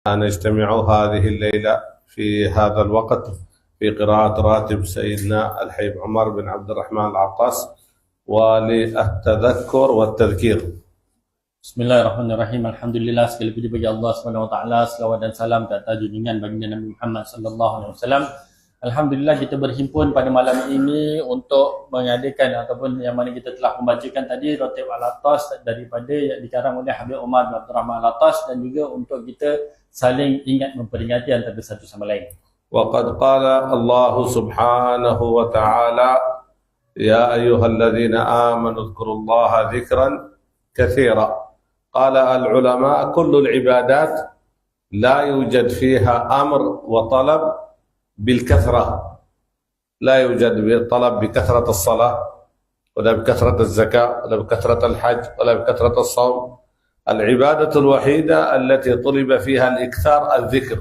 نجتمع هذه الليلة في هذا الوقت في قراءة راتب سيدنا الحبيب عمر بن عبد الرحمن العطاس وللتذكر والتذكير. Bismillahirrahmanirrahim. Alhamdulillah, segala puji bagi Allah Subhanahu wa taala, selawat dan salam ke atas junjungan baginda Nabi Muhammad sallallahu alaihi wasallam. Alhamdulillah kita berhimpun pada malam ini untuk mengadakan ataupun yang mana kita telah membacakan tadi Ratib Al-Attas daripada yang dikarang oleh Habib Umar bin Abdul Rahman Al-Attas, dan juga untuk kita saling ingat memperingati antara satu sama lain. وقد قال الله سبحانه وتعالى يا أيها الذين آمنوا اذكروا الله ذكرا كثيرا. قال العلماء كل العبادات لا يوجد فيها أمر وطلب بالكثرة، لا يوجد طلب بكثرة الصلاة ولا بكثرة الزكاة ولا بكثرة الحج ولا بكثرة الصوم. العبادة الوحيدة التي طلب فيها الإكثار الذكر.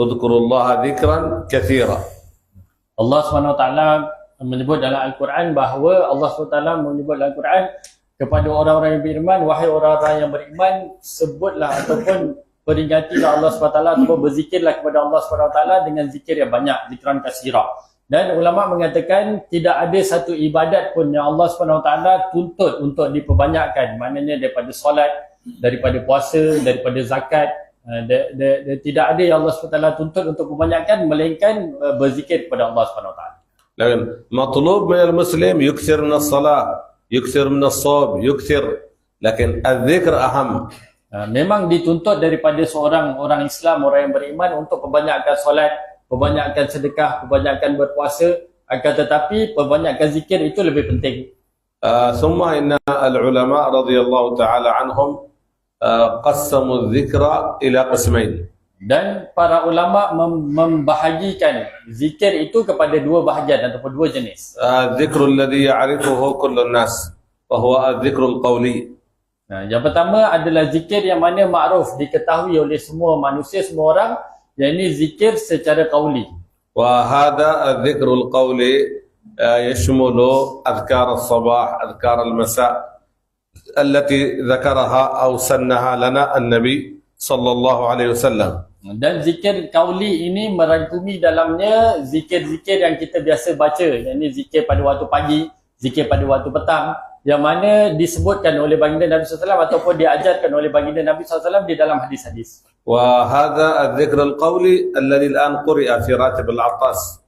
اذكروا الله ذكرا كثيرا. Allah SWT menyebut dalam Al-Quran bahawa Allah SWT menyebut dalam Al-Quran kepada orang-orang yang beriman, wahai orang-orang yang beriman, sebutlah ataupun peringatilah Allah SWT ataupun berzikirlah kepada Allah SWT dengan zikir yang banyak, zikran kasira. Dan ulama mengatakan tidak ada satu ibadat pun yang Allah SWT tuntut untuk diperbanyakkan, maknanya daripada solat, daripada puasa, daripada zakat. Tidak ada yang Allah SWT tuntut untuk perbanyakkan melainkan berzikir kepada Allah SWT. لكن مطلوب من المسلم يكثر من الصلاة، يكثر من الصوم، يكثر، لكن الذكر أهم. Memang dituntut daripada seorang orang Islam, orang yang beriman, untuk perbanyakkan solat, perbanyakkan sedekah, perbanyakkan berpuasa, akan tetapi perbanyakkan zikir itu lebih penting. ثم إن العلماء رضي الله تعالى عنهم قسموا الذكر إلى قسمين. Dan para ulama membahagikan zikir itu kepada dua bahagian ataupun dua jenis. الذكر الذي يعرفه كل الناس وهو الذكر القولي. Yang pertama adalah zikir yang mana makruf, diketahui oleh semua manusia, semua orang, yang ini zikir secara qauli. وهذا الذكر القولي يشمل أذكار الصباح، أذكار المساء التي ذكرها أو سنها لنا النبي صلى الله عليه وسلم. Dan zikir qauli ini merangkumi dalamnya zikir-zikir yang kita biasa baca, yang ini zikir pada waktu pagi, zikir pada waktu petang, yang mana disebutkan oleh baginda Nabi SAW ataupun diajarkan oleh baginda Nabi SAW di dalam hadis-hadis. وهذا الذكر القولي الذي الآن قرئ في راتب العطاس.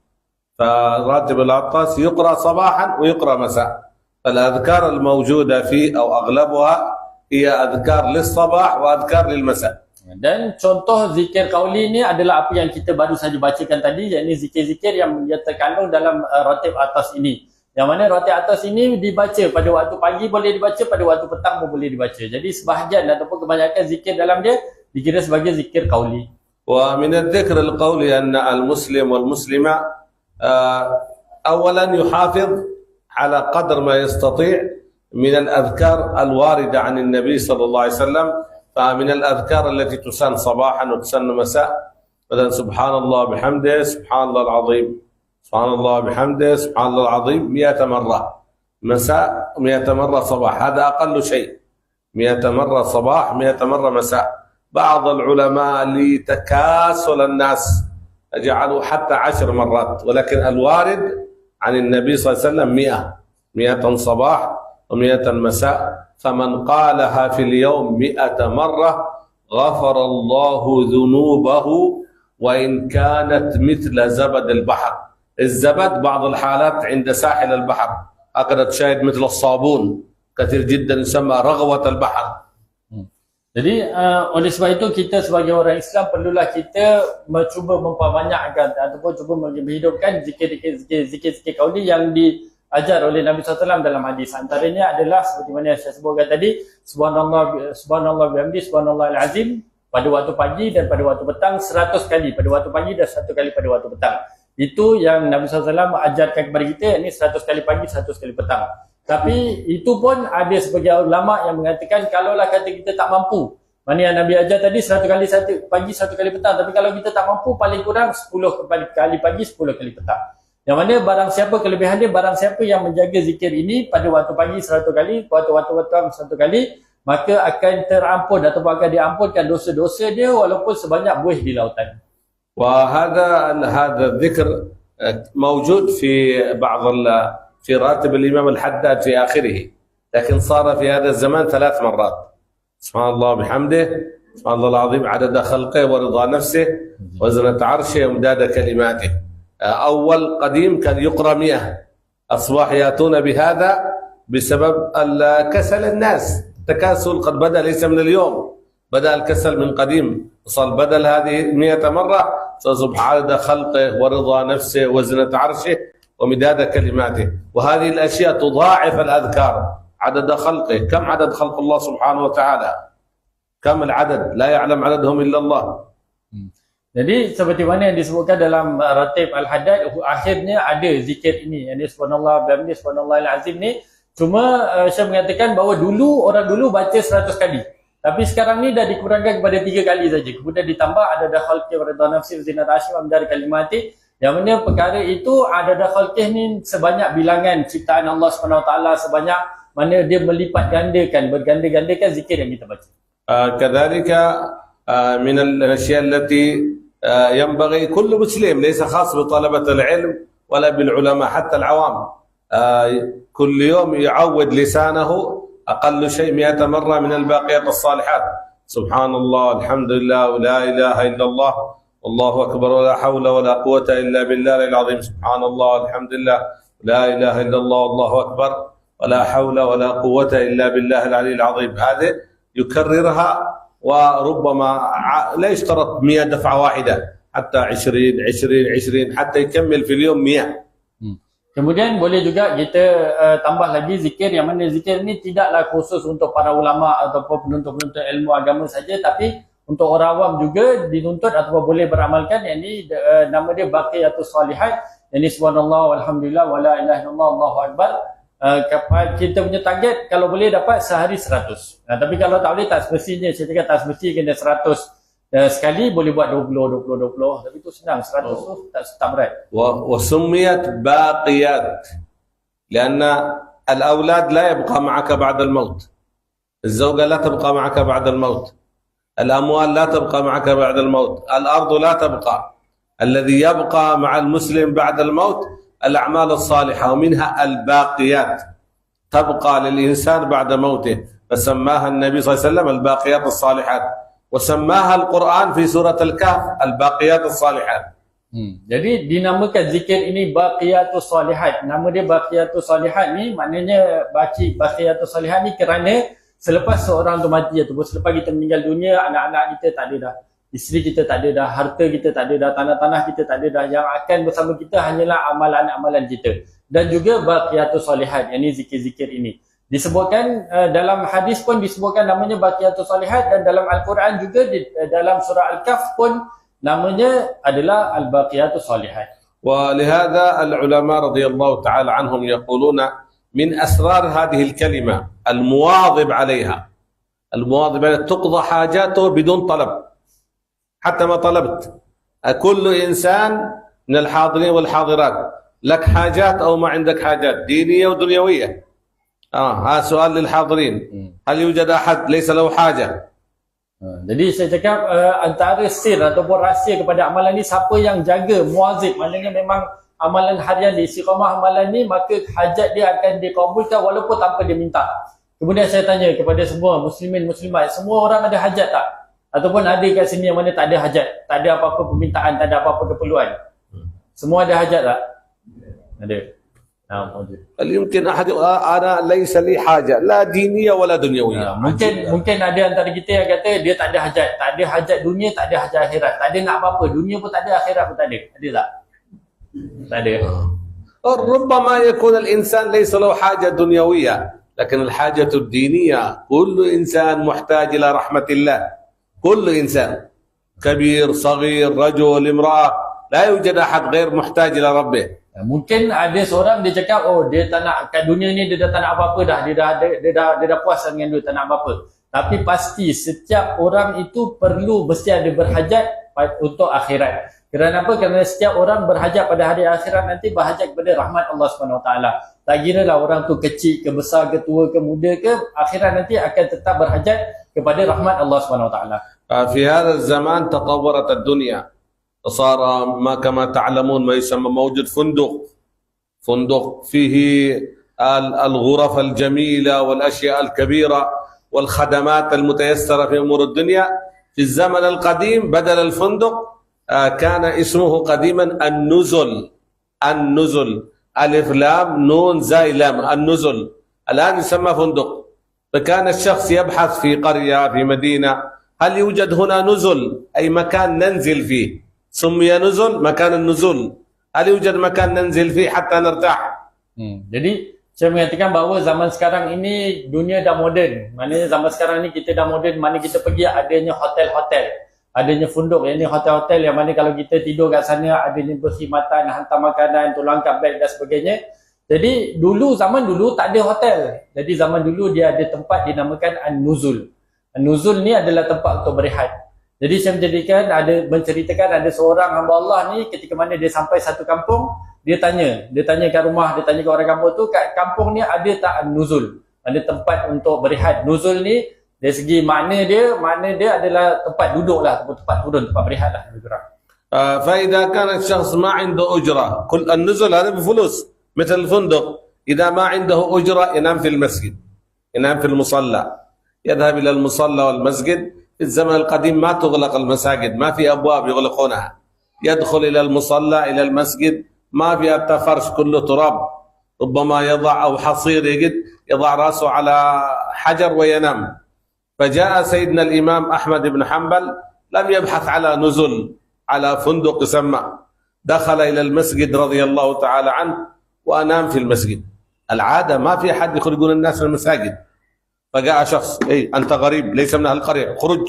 فراتب العطاس يقرأ صباحا ويقرأ مساء. فالأذكار الموجودة فيه أو أغلبها هي أذكار للصباح وأذكار للمساء. Dan contoh zikir qauli ini adalah apa yang kita baru saja bacakan tadi, yakni zikir-zikir yang terkandung dalam ratib atas ini. Yang mana ratib atas ini dibaca pada waktu pagi, boleh dibaca pada waktu petang pun boleh dibaca. Jadi sebahagian ataupun kebanyakan zikir dalam dia dikira sebagai zikir qauli. ومن الذكر القولي أن المسلم والمسلمة أولا يحافظ على قدر ما يستطيع من الأذكار الواردة عن النبي صلى الله عليه وسلم. فمن الأذكار التي تسن صباحا وتسن مساء مثلا سبحان الله بحمده، سبحان الله العظيم، سبحان الله بحمده، سبحان الله العظيم 100 مرة، مساء 100 مرة صباح، هذا أقل شيء، 100 مرة صباح، 100 مرة مساء. بعض العلماء لتكاسل الناس جعلوا حتى 10 مرات، ولكن الوارد عن النبي صلى الله عليه وسلم 100 صباح و100 مساء. فمن قالها في اليوم 100 مرة غفر الله ذنوبه وإن كانت مثل زبد البحر. الزبد بعض الحالات عند ساحل البحر أقدر تشاهد مثل الصابون، كثير جدا يسمى رغوة البحر. Jadi oleh sebab itu kita sebagai orang Islam perlulah kita mencuba memperbanyakkan ataupun cuba menghidupkan zikir-zikir qauli yang diajar oleh Nabi SAW dalam hadis. Antaranya adalah seperti mana yang saya sebutkan tadi, subhanallah bihamdi, subhanallahil azim pada waktu pagi dan pada waktu petang 100 kali pada waktu pagi dan 1 kali pada waktu petang. Itu yang Nabi SAW ajarkan kepada kita, ini 100 kali pagi, 100 kali petang. Tapi itu pun ada sebagian ulama yang mengatakan kalaulah kata kita tak mampu, mana yang Nabi ajar tadi 100 kali pagi, 1 kali petang, tapi kalau kita tak mampu paling kurang 10 kali pagi, 10 kali petang. Yang mana barang siapa kelebihan dia, barang siapa yang menjaga zikir ini pada waktu pagi 100 kali, waktu petang 1 kali, maka akan terampun ataupun akan diampunkan dosa-dosa dia walaupun sebanyak buih di lautan. هذا الذكر موجود في في راتب الإمام الحداد في آخره، لكن صار في هذا الزمان 3 مرات. سبحان الله بحمده، سبحان الله العظيم عدد خلقه ورضا نفسه وزنة عرشه ومداد كلماته. أول قديم كان يقرأ 100، أصبح يأتون بهذا بسبب كسل الناس. التكاسل قد بدأ ليس من اليوم، بدأ الكسل من قديم، وصل بدل هذه 100 مرة فصبح عدد خلقه ورضا نفسه وزنة عرشه ومداد كلماته. وهذه الأشياء تضاعف الأذكار، عدد خلقه. كم عدد خلق الله سبحانه وتعالى؟ كم العدد؟ لا يعلم عددهم إلا الله. Jadi seperti mana yang disebutkan dalam Ratib Al-Haddad, akhirnya ada zikir ini, yang subhanallah bihamdi subhanallahil azim ni. Cuma saya mengatakan bahawa orang dulu baca 100 kali. Tapi sekarang ni dah dikurangkan kepada 3 kali saja. Kemudian ditambah ada khalqih wa ridha nafsi wa zinat arshi wa midad kalimati. Yang mana perkara itu ada khalqih ni sebanyak bilangan ciptaan Allah SWT, sebanyak mana dia melipat gandakan, berganda-gandakan zikir yang kita baca. كذلك من الأشياء التي ينبغي كل مسلم، ليس خاص بطلبة العلم ولا بالعلماء، حتى العوام كل يوم يعود لسانه أقل شيء 100 مرة من الباقيات الصالحات. سبحان الله، الحمد لله، ولا إله إلا الله، والله أكبر، ولا حول ولا قوة إلا بالله العظيم. سبحان الله، الحمد لله، لا إله إلا الله، والله أكبر، ولا حول ولا قوة إلا بالله العلي العظيم. هذه يكررها، وربما لا يشترط 100 دفعة واحدة، حتى 20 20 20 حتى يكمل في اليوم 100. Kemudian boleh juga kita tambah lagi zikir, yang mana zikir ni tidaklah khusus untuk para ulama ataupun penuntut-penuntut ilmu agama saja, tapi untuk orang awam juga dituntut ataupun boleh beramalkan. Yang ni nama dia Baqiyatus Salihat, yang ni subhanallah walhamdulillah wala ilaha illallah Allahu akbar. Kita punya target kalau boleh dapat sehari 100. Tapi kalau tak boleh, tak semestinya, saya cakap tak semestinya kena 100 sekali, boleh buat 20. Tapi itu senang, 100 tu tak berat. وسميت باقيات لأن الأولاد لا يبقى معك بعد الموت، الزوجة لا تبقى معك بعد الموت، الأموال لا تبقى معك بعد الموت، الأرض لا تبقى. الذي يبقى مع المسلم بعد الموت الأعمال الصالحة، ومنها الباقيات تبقى للإنسان بعد موته، فسماها النبي صلى الله عليه وسلم الباقيات الصالحات، وسماها القرآن في سورة الكهف الباقيات الصالحات. Jadi dinamakan zikir ini Baqiyatus Salihat. Nama dia Baqiyatus Salihat ni maknanya Baqiyatus Salihat ni kerana selepas seorang tu mati ataupun selepas kita meninggal dunia, anak-anak kita tak ada dah, isteri kita tak ada dah, harta kita tak ada dah, tanah-tanah kita tak ada dah. Yang akan bersama kita hanyalah amalan-amalan kita. Dan juga Baqiyatus Salihat, yang ni zikir-zikir ini. Disebutkan dalam hadis pun disebutkan namanya Baqiyatus Salihat, dan dalam Al-Quran juga dalam surah Al-Kahf pun namanya adalah Al-Baqiyatus Salihat. ولهذا العلماء رضي الله تعالى عنهم يقولون من أسرار هذه الكلمة المواظب عليها، المواظب عليها تقضى حاجاته بدون طلب، حتى ما طلبت. كل إنسان من الحاضرين والحاضرات لك حاجات أو ما عندك حاجات دينية ودنيوية. هذا سؤال للحاضرين، هل يوجد أحد ليس له حاجة؟ Jadi saya cakap antara sir ataupun rahsia kepada amalan ni, siapa yang jaga muazib, maknanya memang amalan harian dia, istiqamah amalan ni, maka hajat dia akan dikabulkan walaupun tanpa dia minta. Kemudian saya tanya kepada semua muslimin muslimat, semua orang ada hajat tak? Ataupun ada kat sini yang mana tak ada hajat, tak ada apa-apa permintaan, tak ada apa-apa keperluan? Semua ada hajat tak? Ada. هل يمكن أحد أنا ليس لي حاجة لا دينية ولا دنيوية؟ Mungkin ada antara kita yang kata dia tak ada hajat dunia, tak ada hajat akhirat, tak ada nak apa-apa, dunia pun tak ada, akhirat pun tak ada. Ada tak? Tak ada. ربما يكون الإنسان ليس له حاجة دنيوية، لكن الحاجة الدينية كل إنسان محتاج إلى رحمة الله، كل إنسان كبير صغير رجل امرأة، لا يوجد أحد غير محتاج إلى ربه. Mungkin ada seorang dia cakap, dia tak nak kat dunia ni, dia dah tak nak apa-apa dah, dia dah puas dengan dia, tak nak apa-apa. Tapi pasti setiap orang itu mesti ada berhajat untuk akhirat. Kerana apa? Kerana setiap orang berhajat pada hari akhirat nanti berhajat kepada rahmat Allah SWT. Tak kira lah orang tu kecil ke besar ke tua ke muda ke, akhirat nanti akan tetap berhajat kepada rahmat Allah SWT. في هذا الزمان تطورت الدنيا، صار ما كما تعلمون ما يسمى موجود فندق فيه الغرف الجميلة والأشياء الكبيرة والخدمات المتيسرة في أمور الدنيا. في الزمن القديم بدل الفندق كان اسمه قديما النزل، ألف لام نون زاي لام، النزل الآن يسمى فندق. فكان الشخص يبحث في قرية في مدينة هل يوجد هنا نزل، أي مكان ننزل فيه، سمي نزل مكان النزول، هل يوجد مكان ننزل فيه حتى نرتاح. Jadi saya mengatakan bahawa zaman sekarang ini dunia dah moden. Maknanya zaman sekarang ni kita dah moden, mana kita pergi adanya hotel-hotel, adanya funduk, yang ni hotel-hotel yang mana kalau kita tidur kat sana adanya berkhidmatan, hantar makanan, tolong angkat beg dan sebagainya. Jadi zaman dulu tak ada hotel. Jadi zaman dulu dia ada tempat dinamakan An-Nuzul. An-Nuzul ni adalah tempat untuk berehat. Jadi saya menceritakan ada seorang hamba Allah ni ketika mana dia sampai satu kampung, dia tanya kat rumah, dia tanya kat orang kampung tu, kat kampung ni ada tak An-Nuzul? Ada tempat untuk berehat. Nuzul ni dari segi makna dia adalah tempat duduk lah, tempat turun, tempat berehat lah. فإذا كان الشخص ما عنده أجرة، كل النزل هذا بفلوس مثل الفندق، إذا ما عنده أجرة ينام في المسجد، ينام في المصلى، يذهب إلى المصلى والمسجد. في الزمن القديم ما تغلق المساجد، ما في أبواب يغلقونها، يدخل إلى المصلى إلى المسجد، ما في حتى فرش كله تراب، ربما يضع أو حصير يضع رأسه على حجر وينام. فجاء سيدنا الإمام أحمد بن حنبل لم يبحث على نزل، على فندق يسمى، دخل إلى المسجد رضي الله تعالى عنه وأنام في المسجد. العادة ما في أحد يخرجون الناس من المساجد. فجاء شخص، أنت غريب ليس من أهل القرية، خرج.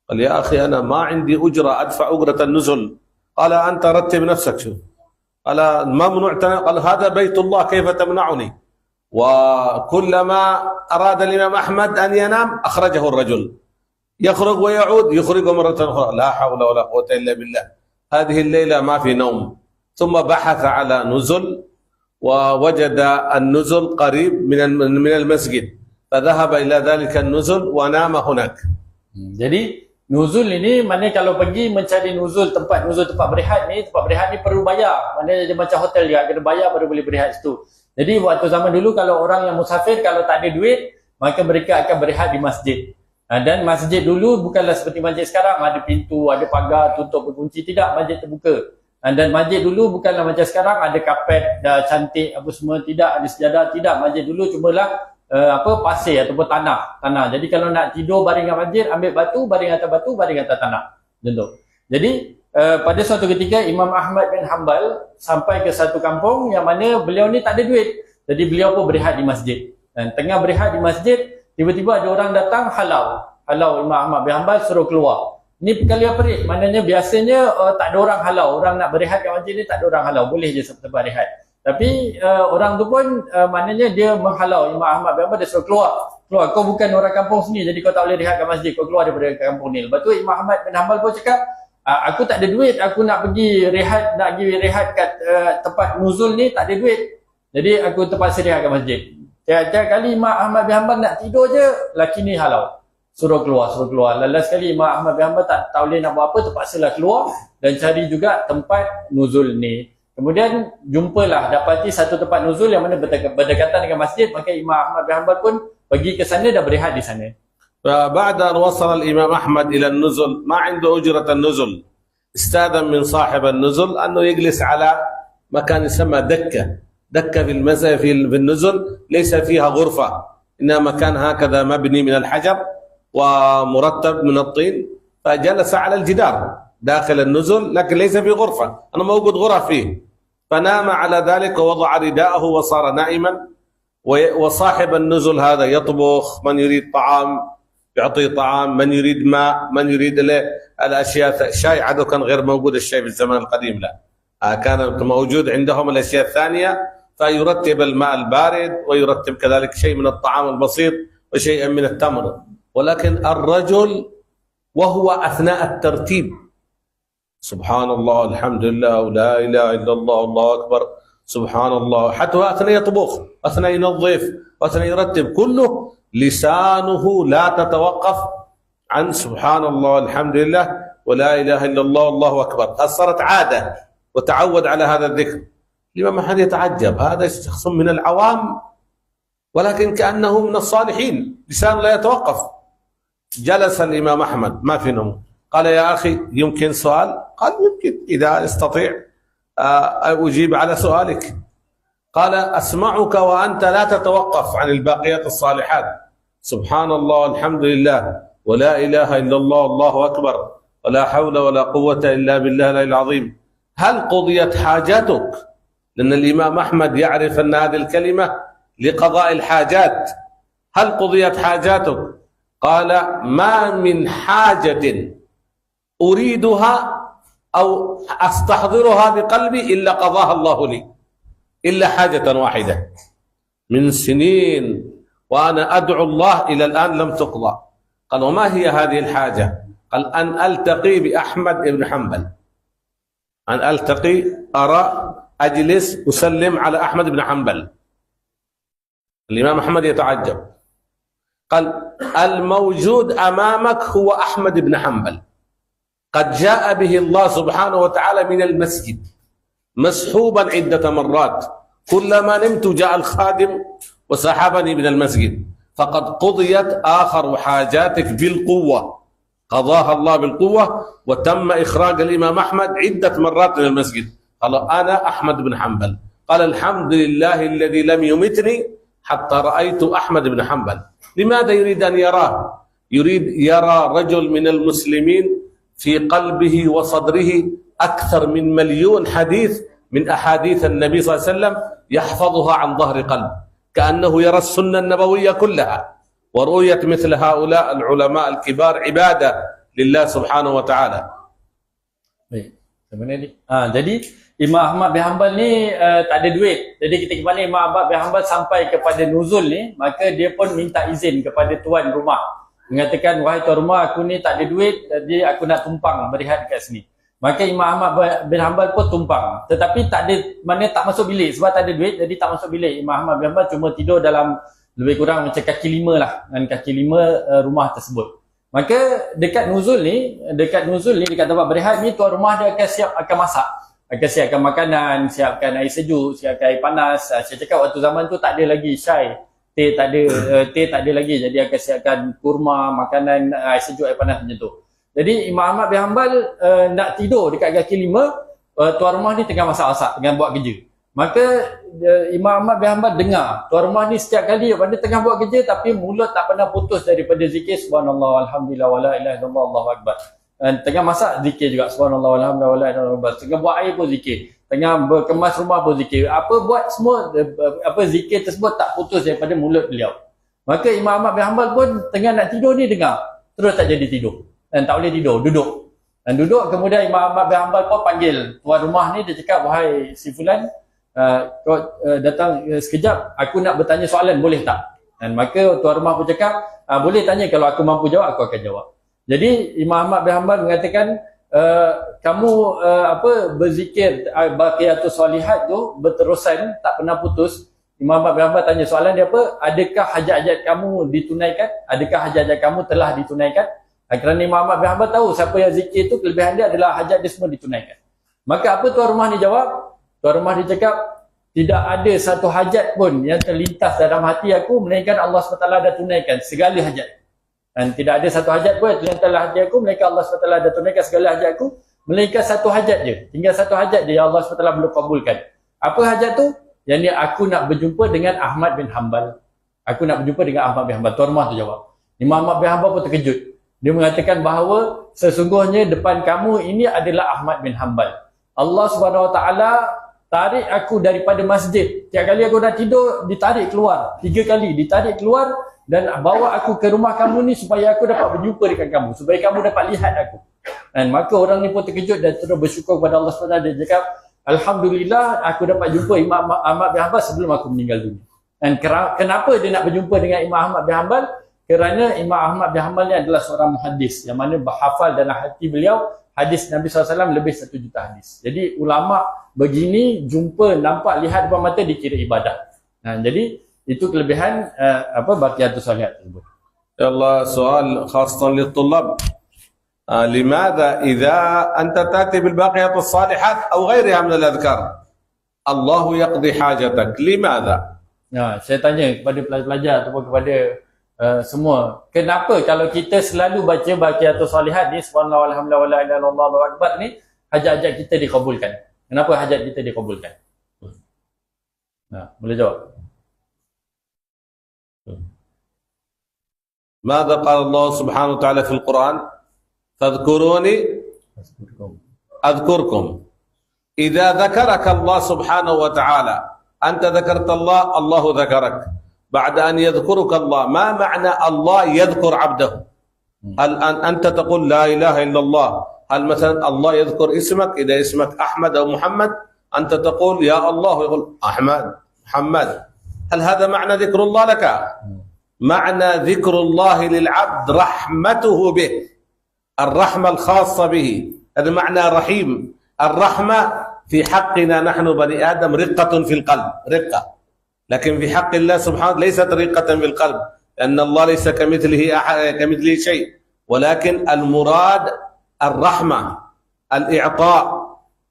قال يا أخي أنا ما عندي أجرة أدفع أجرة النزل. قال أنت رتب نفسك. شو قال ممنوع، قال هذا بيت الله كيف تمنعني. وكلما أراد الإمام أحمد أن ينام أخرجه الرجل، يخرج ويعود، يخرجه مرة أخرى. لا حول ولا قوة إلا بالله. هذه الليلة ما في نوم. ثم بحث على نزل ووجد النزل قريب من المسجد، فذهب إلى ذلك النزل ونام هناك. Jadi nuzul ini maknanya kalau pergi mencari tempat berehat ni perlu bayar. Maknanya dia macam hotel juga, kena bayar baru boleh berehat situ. Jadi waktu zaman dulu kalau orang yang musafir kalau tak ada duit, maka mereka akan berehat di masjid. Dan masjid dulu bukanlah seperti masjid sekarang, ada pintu, ada pagar, tutup berkunci. Tidak, masjid terbuka. Dan masjid dulu bukanlah macam sekarang, ada kapet, dah cantik apa semua. Tidak, ada sejadah. Tidak, masjid dulu cumalah pasir ataupun tanah. Jadi kalau nak tidur baring kat masjid, ambil batu, baring atas batu, baring atas tanah. Contoh. Jadi pada suatu ketika Imam Ahmad bin Hanbal sampai ke satu kampung yang mana beliau ni tak ada duit. Jadi beliau pun berehat di masjid. Dan tengah berehat di masjid, tiba-tiba ada orang datang halau Imam Ahmad bin Hanbal, suruh keluar. Ni perkara pelik. Maknanya biasanya tak ada orang halau. Orang nak berehat kat masjid ni tak ada orang halau. Boleh je tempat berehat. Tapi orang tu pun maknanya dia menghalau Imam Ahmad bin Hanbal, dia suruh keluar. Kau bukan orang kampung sini, jadi kau tak boleh rehat kat masjid. Kau keluar daripada kampung ni. Lepas tu Imam Ahmad bin Hanbal pun cakap, aku tak ada duit, aku nak pergi rehat kat tempat nuzul ni, tak ada duit. Jadi aku terpaksa rehat kat masjid. Tiap-tiap kali Imam Ahmad bin Hanbal nak tidur je, laki ni halau. Suruh keluar. Last sekali Imam Ahmad bin Hanbal tak boleh nak buat apa, terpaksalah keluar dan cari juga tempat nuzul ni. Kemudian jumpalah, dapati satu tempat nuzul yang mana berdekatan dengan masjid, maka Imam Ahmad bin Hanbal pun pergi ke sana dan berehat di sana. فبعد أن وصل الإمام أحمد إلى النزل ما عنده أجرة النزل، استأذن من صاحب النزل أنه يجلس على مكان يسمى دكة في المسجد في النزل، ليس فيها غرفة، إنما مكان هكذا مبني من الحجر ومرتب من الطين، فجلس على الجدار داخل النزل، لكن ليس في غرفة، أنا موجود غرف فيه. فنام على ذلك ووضع رداءه وصار نائما. وصاحب النزل هذا يطبخ، من يريد طعام يعطيه طعام، من يريد ماء، من يريد الأشياء. الشاي عاده كان غير موجود الشاي في الزمن القديم، لا كان موجود عندهم الأشياء الثانية. فيرتب الماء البارد ويرتب كذلك شيء من الطعام البسيط وشيئا من التمر. ولكن الرجل وهو أثناء الترتيب سبحان الله الحمد لله ولا إله إلا الله الله أكبر سبحان الله، حتى أثناء يطبخ أثناء ينظف أثناء يرتب كله لسانه لا تتوقف عن سبحان الله الحمد لله ولا إله إلا الله الله أكبر. صارت عادة وتعود على هذا الذكر. الإمام أحمد يتعجب، هذا شخص من العوام ولكن كأنه من الصالحين لسانه لا يتوقف. جلس الإمام أحمد ما في نوم، قال يا أخي يمكن سؤال؟ قال يمكن إذا استطيع أجيب على سؤالك. قال أسمعك وأنت لا تتوقف عن الباقيات الصالحات، سبحان الله الحمد لله ولا إله إلا الله الله أكبر ولا حول ولا قوة إلا بالله العلي العظيم. هل قضيت حاجاتك؟ لأن الإمام أحمد يعرف أن هذه الكلمة لقضاء الحاجات. هل قضيت حاجاتك؟ قال ما من حاجة أريدها أو أستحضرها بقلبي إلا قضاها الله لي، إلا حاجة واحدة من سنين وأنا أدعو الله إلى الآن لم تقضى. قال وما هي هذه الحاجة؟ قال أن ألتقي بأحمد بن حنبل، أن ألتقي أرى أجلس أسلم على أحمد بن حنبل. الإمام أحمد يتعجب، قال الموجود أمامك هو أحمد بن حنبل، قد جاء به الله سبحانه وتعالى من المسجد مسحوبا عدة مرات، كلما نمت جاء الخادم وسحبني من المسجد، فقد قضيت آخر حاجاتك بالقوة، قضاها الله بالقوة وتم إخراج الإمام أحمد عدة مرات من المسجد. قال أنا أحمد بن حنبل. قال الحمد لله الذي لم يمتني حتى رأيت أحمد بن حنبل. لماذا يريد أن يراه؟ يريد يرى رجل من المسلمين في قلبه وصدره أكثر من 1,000,000 حديث من أحاديث النبي صلى الله عليه وسلم يحفظها عن ظهر قلب، كأنه يرى السنة النبوية كلها. ورؤية مثل هؤلاء العلماء الكبار عبادة لله سبحانه وتعالى. Baik, sebenarnya ni. Jadi Imam Ahmad bin Hanbal ni tak ada duit. Jadi ketika mana Imam Ahmad bin Hanbal sampai kepada nuzul ni, maka dia pun minta izin kepada tuan rumah. Mengatakan, wahai tuan rumah, aku ni tak ada duit, jadi aku nak tumpang berehat dekat sini. Maka Imam Ahmad bin Hanbal pun tumpang. Tetapi tak ada, mana tak masuk bilik. Sebab tak ada duit, jadi tak masuk bilik. Imam Ahmad bin Hanbal cuma tidur dalam lebih kurang macam kaki 5 lah. Dan kaki 5 rumah tersebut. Maka dekat nuzul ni, dekat tempat berehat ni, tuan rumah dia akan masak. Akan siapkan makanan, siapkan air sejuk, siapkan air panas. Saya cakap waktu zaman tu tak ada lagi syai. Teh tak ada lagi. Jadi akan siapkan kurma, makanan, air sejuk, air panas macam tu. Jadi Imam Ahmad bin Hanbal nak tidur dekat kaki 5, tuan rumah ni tengah masak-masak, tengah buat kerja. Maka Imam Ahmad bin Hanbal dengar tuan rumah ni setiap kali dia tengah buat kerja tapi mulut tak pernah putus daripada zikir subhanallah alhamdulillah wala ilaha illallah Allahu akbar. Tengah masak zikir juga subhanallah alhamdulillah wala ilaha illallah. Tengah buat air pun zikir. Tengah berkemas rumah pun zikir. Apa buat semua zikir tersebut tak putus daripada mulut beliau. Maka Imam Ahmad bin Hanbal pun tengah nak tidur ni dengar, terus tak jadi tidur. Dan tak boleh tidur, duduk. Dan duduk, kemudian Imam Ahmad bin Hanbal pun panggil tuan rumah ni, dia cakap, wahai si fulan, kau datang sekejap, aku nak bertanya soalan, boleh tak? Dan maka tuan rumah pun cakap, boleh tanya, kalau aku mampu jawab, aku akan jawab. Jadi Imam Ahmad bin Hanbal mengatakan, kamu berzikir baqiyatus solihat tu berterusan, tak pernah putus. Imam Ahmad bin Hanbal tanya soalan dia apa? Adakah hajat-hajat kamu ditunaikan? Adakah hajat-hajat kamu telah ditunaikan? Kerana Imam Ahmad bin Hanbal tahu siapa yang zikir tu kelebihan dia adalah hajat dia semua ditunaikan. Maka apa tuan rumah ni jawab? Tuan rumah dia cakap, tidak ada satu hajat pun yang terlintas dalam hati aku melainkan Allah SWT dah tunaikan segala hajat. Dan tidak ada satu hajat pun yang terlintas dalam hati aku melainkan Allah SWT dah tunaikan segala hajat aku, melainkan satu hajat je. Tinggal satu hajat je yang Allah SWT belum kabulkan. Apa hajat tu? Yang ni aku nak berjumpa dengan Ahmad bin Hanbal. Aku nak berjumpa dengan Ahmad bin Hanbal. Tuan rumah tu jawab. Imam Ahmad bin Hanbal pun terkejut. Dia mengatakan bahawa sesungguhnya depan kamu ini adalah Ahmad bin Hanbal. Allah SWT tarik aku daripada masjid. Tiap kali aku nak tidur, ditarik keluar. 3 kali ditarik keluar dan bawa aku ke rumah kamu ni supaya aku dapat berjumpa dengan kamu. Supaya kamu dapat lihat aku. Dan maka orang ni pun terkejut dan terus bersyukur kepada Allah SWT. Dia cakap, alhamdulillah aku dapat jumpa Imam Ahmad bin Hanbal sebelum aku meninggal dunia. Dan kenapa dia nak berjumpa dengan Imam Ahmad bin Hanbal? Kerana Imam Ahmad bin Hanbal ni adalah seorang muhaddis yang mana berhafal dalam hati beliau hadis Nabi SAW lebih 1 juta hadis. Jadi ulama begini jumpa, nampak, lihat depan mata dikira ibadah. Jadi itu kelebihan baqiyatus shalihat tersebut. يلا سؤال خاصة للطلاب لماذا إذا أنت تأتي بالباقيات الصالحات أو غيرها من الأذكار الله يقضي حاجتك لماذا؟ Saya tanya kepada pelajar-pelajar ataupun kepada semua, kenapa kalau kita selalu baca baqiyatus shalihat ni, subhanallah walhamdulillah wala ilaha illallah Allahu akbar ni, hajat-hajat kita dikabulkan? Kenapa hajat kita dikabulkan? Boleh jawab? ماذا قال الله سبحانه وتعالى في القرآن؟ فاذكروني أذكركم. إذا ذكرك الله سبحانه وتعالى أنت ذكرت الله، الله ذكرك. بعد أن يذكرك الله، ما معنى الله يذكر عبده؟ هل أنت تقول لا إله إلا الله؟ هل مثلا الله يذكر اسمك؟ إذا اسمك أحمد أو محمد أنت تقول يا الله، يقول أحمد محمد. هل هذا معنى ذكر الله لك؟ معنى ذكر الله للعبد رحمته به، الرحمة الخاصة به، هذا معنى رحيم. الرحمة في حقنا نحن بني آدم رقة في القلب، رقة، لكن في حق الله سبحانه ليست رقة في القلب، لأن الله ليس كمثله شيء، ولكن المراد الرحمة، الإعطاء،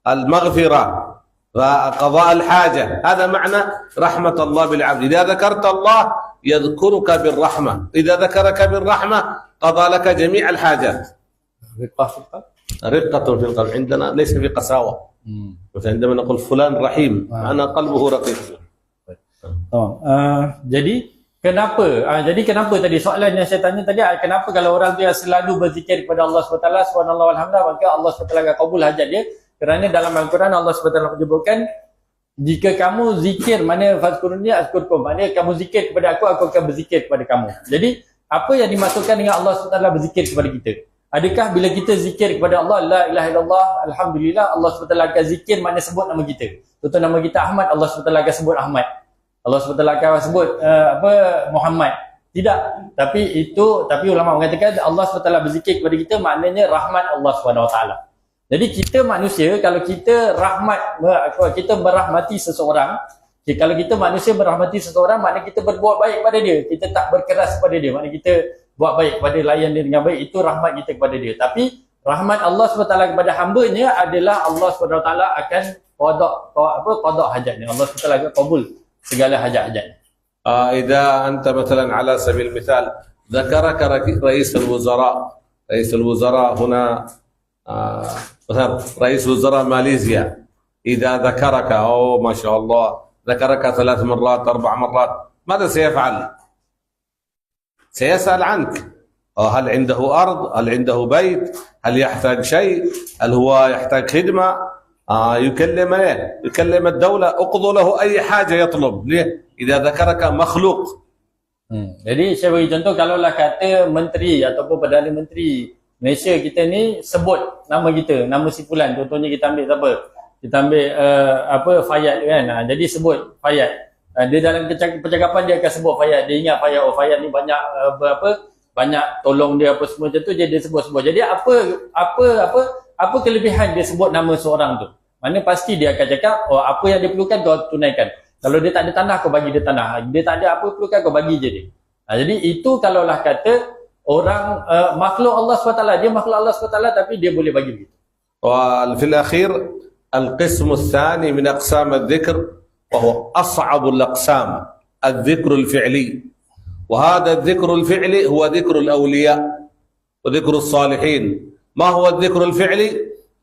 المغفرة، وقضاء الحاجة. هذا معنى رحمة الله بالعبد. إذا ذكرت الله يذكرك بالرحمة، إذا ذكرك بالرحمة قضى لك جميع الحاجات. رقة في القلب؟ رقة في القلب عندنا ليس في قساوة. عندما نقول فلان رحيم أنا قلبه رقيق. Jadi kenapa tadi soalan yang saya tanya tadi, kenapa kalau orang tu yang selalu berzikir kepada Allah SWT, subhanallah walhamdulillah, maka Allah SWT akan kabul hajat dia? Kerana dalam Al-Quran Allah SWT menyebutkan, jika kamu zikir, mana fazkuruni azkurkum, maknanya kamu zikir kepada aku akan berzikir kepada kamu. Jadi apa yang dimaksudkan dengan Allah SWT berzikir kepada kita? Adakah bila kita zikir kepada Allah, la ilaha illallah, alhamdulillah, Allah SWT akan zikir makna sebut nama kita? Contoh nama kita Ahmad, Allah SWT akan sebut Ahmad. Allah SWT akan sebut Muhammad. Tidak. Tapi ulama mengatakan Allah SWT berzikir kepada kita maknanya rahmat Allah SWT. Jadi kita manusia, kalau kita kita merahmati seseorang, kalau kita manusia merahmati seseorang, maknanya kita berbuat baik pada dia, kita tak berkeras pada dia, maknanya kita buat baik pada, layan dia dengan baik, itu rahmat kita kepada dia. Tapi rahmat Allah SWT kepada hamba-Nya adalah Allah SWT akan qada hajatnya. Allah SWT akan kabul segala hajat-hajatnya. إذا أنت مثلا على سبيل المثال ذكرك رئيس الوزراء هنا، مثلا رئيس وزراء ماليزيا، إذا ذكرك ما شاء الله ذكرك 3 مرات 4 مرات، ماذا سيفعل؟ سيسأل عنك، هل عنده أرض؟ هل عنده بيت؟ هل يحتاج شيء؟ هل هو يحتاج خدمة؟ يكلم الدولة، اقضوا له أي حاجة يطلب. ليه؟ إذا ذكرك مخلوق. Jadi saya bagi contoh, kalaulah kata menteri ataupun Perdana Menteri Malaysia kita ni sebut nama kita, nama si fulan, contohnya kita ambil siapa? Kita ambil Fayad kan. Jadi sebut Fayad. Dia dalam percakapan dia akan sebut Fayad. Dia ingat Fayad, Fayad ni banyak banyak tolong dia apa semua macam tu, dia sebut-sebut. Jadi apa kelebihan dia sebut nama seorang tu? Mana pasti dia akan cakap, apa yang dia perlukan kau tunaikan. Kalau dia tak ada tanah, kau bagi dia tanah. Dia tak ada apa perlukan, kau bagi je dia. Jadi itu kalaulah kata orang makhluk Allah SWT, dia makhluk Allah SWT tapi dia boleh bagi begitu. وفي الأخير القسم الثاني من أقسام الذكر وهو أصعب الأقسام، الذكر الفعلي. وهذا الذكر الفعلي هو ذكر الأولياء وذكر الصالحين. ما هو الذكر الفعلي؟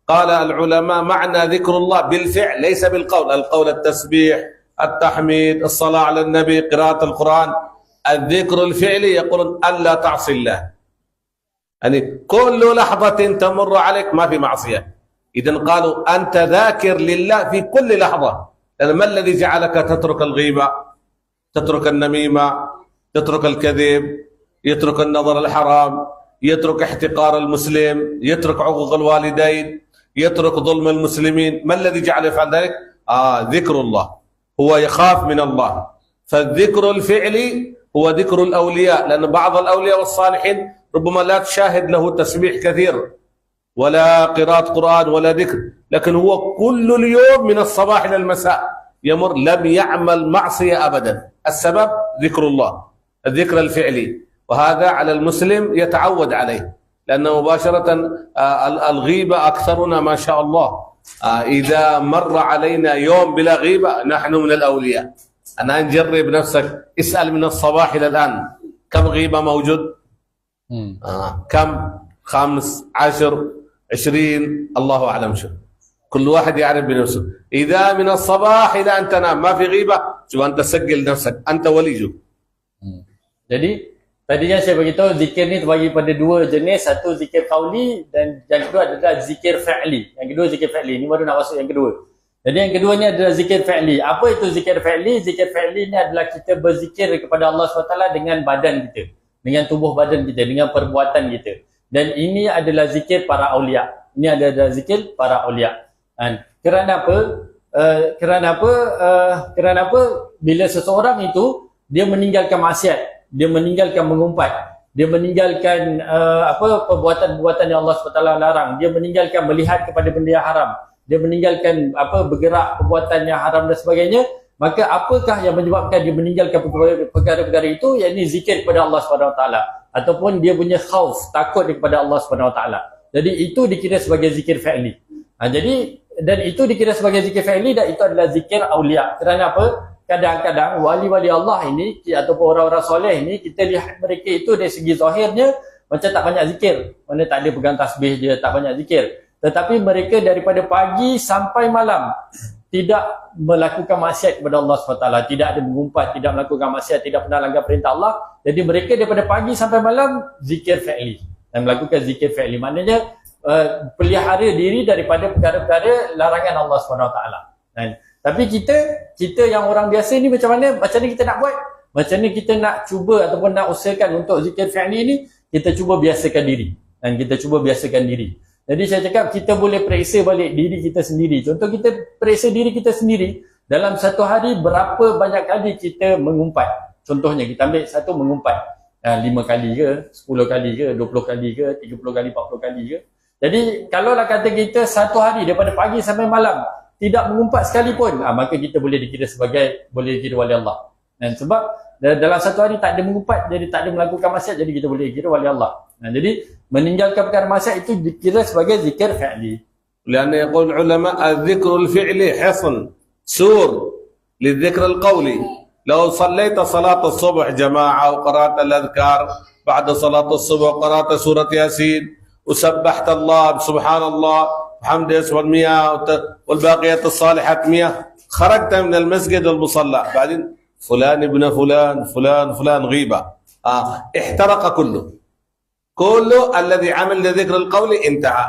قال العلماء معنى ذكر الله بالفعل ليس بالقول، القول التسبيح، التحميد، الصلاة على النبي، قراءة القرآن. الذكر الفعلي يقولون ألا تعصي الله، يعني كل لحظة تمر عليك ما في معصية. إذن قالوا أنت ذاكر لله في كل لحظة. يعني ما الذي جعلك تترك الغيبة، تترك النميمة، يترك الكذب، يترك النظر الحرام، يترك احتقار المسلم، يترك عقوق الوالدين، يترك ظلم المسلمين؟ ما الذي جعل يفعل ذلك؟ ذكر الله، هو يخاف من الله. فالذكر الفعلي هو ذكر الأولياء، لأن بعض الأولياء والصالحين ربما لا تشاهد له تسبيح كثير ولا قراءة قرآن ولا ذكر، لكن هو كل اليوم من الصباح إلى المساء يمر لم يعمل معصية أبدا. السبب ذكر الله، الذكر الفعلي، وهذا على المسلم يتعود عليه، لأنه مباشرة الغيبة أكثرنا ما شاء الله إذا مر علينا يوم بلا غيبة نحن من الأولياء. أنا نجرب نفسك، اسأل من الصباح إلى الآن كم غيبة موجود؟ كم؟ 5 10 20 الله أعلم شو، كل واحد يعرف بنفسه. إذا من الصباح إلى أن تنام ما في غيبة، شوف أنت سجل نفسك، أنت ولي جو. Jadi tadinya saya beritahu zikir ni terbagi pada 2 jenis, satu zikir qauli dan yang kedua adalah zikir fi'li. Yang kedua zikir fi'li, ni baru nak masuk yang kedua. Jadi yang kedua ni adalah zikir fi'li. Apa itu zikir fi'li? Zikir fi'li ni adalah kita berzikir kepada Allah SWT dengan badan kita, dengan tubuh badan kita, dengan perbuatan kita. Dan ini adalah zikir para aulia. Ini adalah zikir para aulia. Kerana apa? Kerana apa? Bila seseorang itu dia meninggalkan maksiat, dia meninggalkan mengumpat, dia meninggalkan perbuatan-perbuatan yang Allah SWT larang, dia meninggalkan melihat kepada benda yang haram, dia meninggalkan bergerak perbuatan yang haram dan sebagainya, maka apakah yang menyebabkan dia meninggalkan perkara-perkara itu? Yakni zikir kepada Allah SWT, ataupun dia punya khauf, takut kepada Allah SWT. Jadi itu dikira sebagai zikir fi'li. Dan itu dikira sebagai zikir fi'li, dan itu adalah zikir aulia. Kerana apa? Kadang-kadang wali-wali Allah ini ataupun orang-orang soleh ini, kita lihat mereka itu dari segi zahirnya macam tak banyak zikir, mana tak ada pegang tasbih je, tak banyak zikir. Tetapi mereka daripada pagi sampai malam tidak melakukan maksiat kepada Allah SWT, tidak ada mengumpat, tidak melakukan maksiat, tidak pernah langgar perintah Allah. Jadi mereka daripada pagi sampai malam zikir fi'li, dan melakukan zikir fi'li, maknanya pelihara diri daripada perkara-perkara larangan Allah SWT. Tapi kita yang orang biasa ni macam mana kita nak buat? Macam mana kita nak cuba ataupun nak usahakan untuk zikir fi'li ni? Kita cuba biasakan diri. Dan kita cuba biasakan diri. Jadi saya cakap kita boleh periksa balik diri kita sendiri. Contoh, kita periksa diri kita sendiri. Dalam satu hari berapa banyak kali kita mengumpat? Contohnya kita ambil satu mengumpat. 5 kali ke, 10 kali ke, 20 kali ke, 30 kali, 40 kali ke. Jadi kalaulah kata kita satu hari daripada pagi sampai malam tidak mengumpat sekalipun, maka kita boleh dikira wali Allah. Dan sebab dalam satu hari tak ada mengumpat, jadi tak ada melakukan maksiat, jadi kita boleh dikira wali Allah. Jadi meninggalkan perkara maksiat itu dikira sebagai zikir fi'li. لأن يقول العلماء الذكر الفعلي حصن سور للذكر القولي. لو صليت صلاة الصبح جماعة وقرأت الأذكار بعد صلاة الصبح وقرأت سورة ياسين وسبحت الله سبحان الله الحمد لله 100 والباقيات الصالحات 100، خرجت من المسجد المصلى، بعدين فلان ابن فلان فلان فلان غيبة، احترق كله الذي عمل لذكر القول انتهى.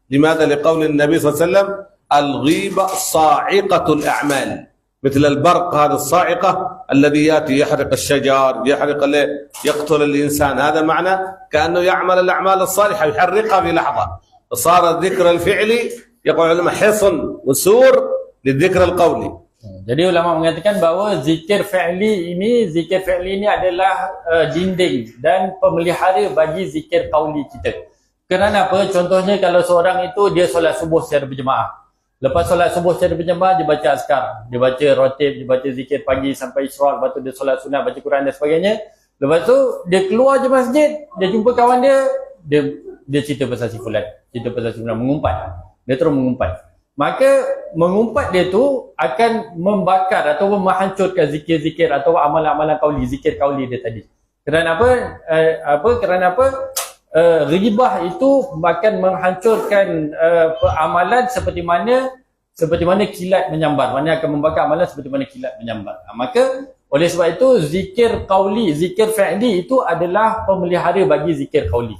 لماذا؟ لقول النبي صلى الله عليه وسلم الغيبة صاعقة الأعمال، مثل البرق هذا الصاعقة الذي يأتي يحرق الشجر، يقتل الإنسان. هذا معنى كأنه يعمل الأعمال الصالحة يحرقها في لحظة. صار الذكر الفعلي يقول العلماء حصن وسور للذكر القولي. Jadi ulama mengatakan bahawa zikir fi'li ini adalah dinding dan pemelihara bagi zikir qauli kita. Kerana apa? Contohnya kalau seorang itu dia solat subuh secara berjemaah. Lepas solat subuh secara berjemaah dia baca azkar, dia baca rotib, dia baca zikir pagi sampai isyraq, lepas tu dia solat sunat, baca Quran dan sebagainya. Lepas tu dia keluar je masjid, dia jumpa kawan dia cerita pasal si fulan, mengumpat. Dia terus mengumpat. Maka mengumpat dia tu akan membakar atau menghancurkan zikir-zikir atau amalan-amalan qauli, zikir qauli dia tadi. Kerana apa? Kerana apa? Ghibah itu akan menghancurkan amalan seperti mana kilat menyambar. Maknanya akan membakar amalan seperti mana kilat menyambar. Maka oleh sebab itu zikir qauli, zikir fi'li itu adalah pemelihara bagi zikir qauli.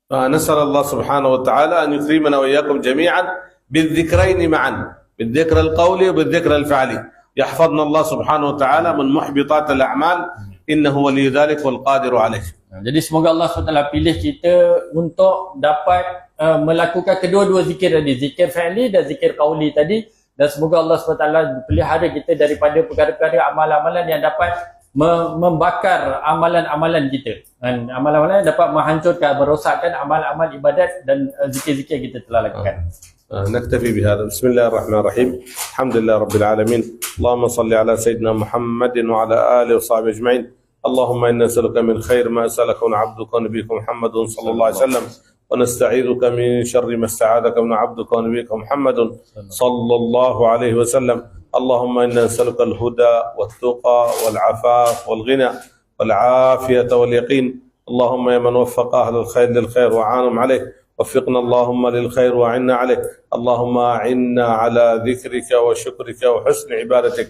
نسأل الله سبحانه وتعالى أن يكرمنا وإياكم جميعا بالذكرين معا، بالذكر القولي وبالذكر الفعلي. يحفظنا الله سبحانه وتعالى من محبطات الأعمال، إنه ولي ذلك والقادر عليه. Jadi semoga Allah SWT pilih kita untuk dapat melakukan kedua-dua zikir tadi, zikir fi'li dan zikir qauli tadi, dan semoga Allah SWT pelihara kita daripada perkara-perkara amalan-amalan yang dapat membakar amalan-amalan kita. Dan amalan-amalan dapat menghancurkan, merosakkan amal-amal ibadat dan zikir-zikir kita telah lakukan. نكتفي بهذا. بسم الله الرحمن الرحيم. الحمد لله رب العالمين. اللهم صل على سيدنا محمد وعلى آله وصحبه أجمعين. اللهم إنا نسألك من خير ما سألك عبدك ونبيك محمد صلى الله عليه وسلم، ونستعيذك من شر ما استعاذك من عبدك ونبيك محمد صلى الله عليه وسلم. اللهم إنا نسألك الهدى والتقى والعفاف والغنى والعافية واليقين. اللهم يا من وفق أهل الخير للخير وعانهم عليه، وفقنا اللهم للخير وعنا عليه. اللهم أعنا على ذكرك وشكرك وحسن عبادتك.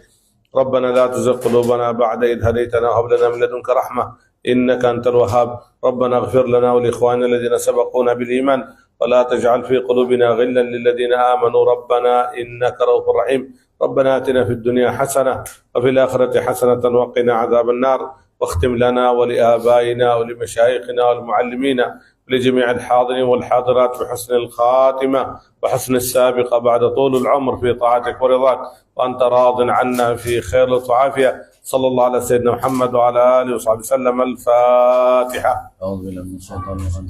ربنا لا تزغ قلوبنا بعد إذ هديتنا وهب لنا من لدنك رحمة إنك أنت الوهاب. ربنا اغفر لنا ولإخواننا الذين سبقونا بالإيمان، ولا تجعل في قلوبنا غلا للذين آمنوا ربنا إنك رؤوف رحيم. ربنا آتنا في الدنيا حسنة وفي الآخرة حسنة وقنا عذاب النار. واختم لنا ولآبائنا ولمشايخنا والمعلمين ولجميع الحاضرين والحاضرات بحسن الخاتمة وحسن السابقة بعد طول العمر في طاعتك ورضاك، وأنت راض عنا في خير وعافية. صلى الله على سيدنا محمد وعلى آله وصحبه وسلم. الفاتحة. أعوذ بالله من الشيطان الرجيم.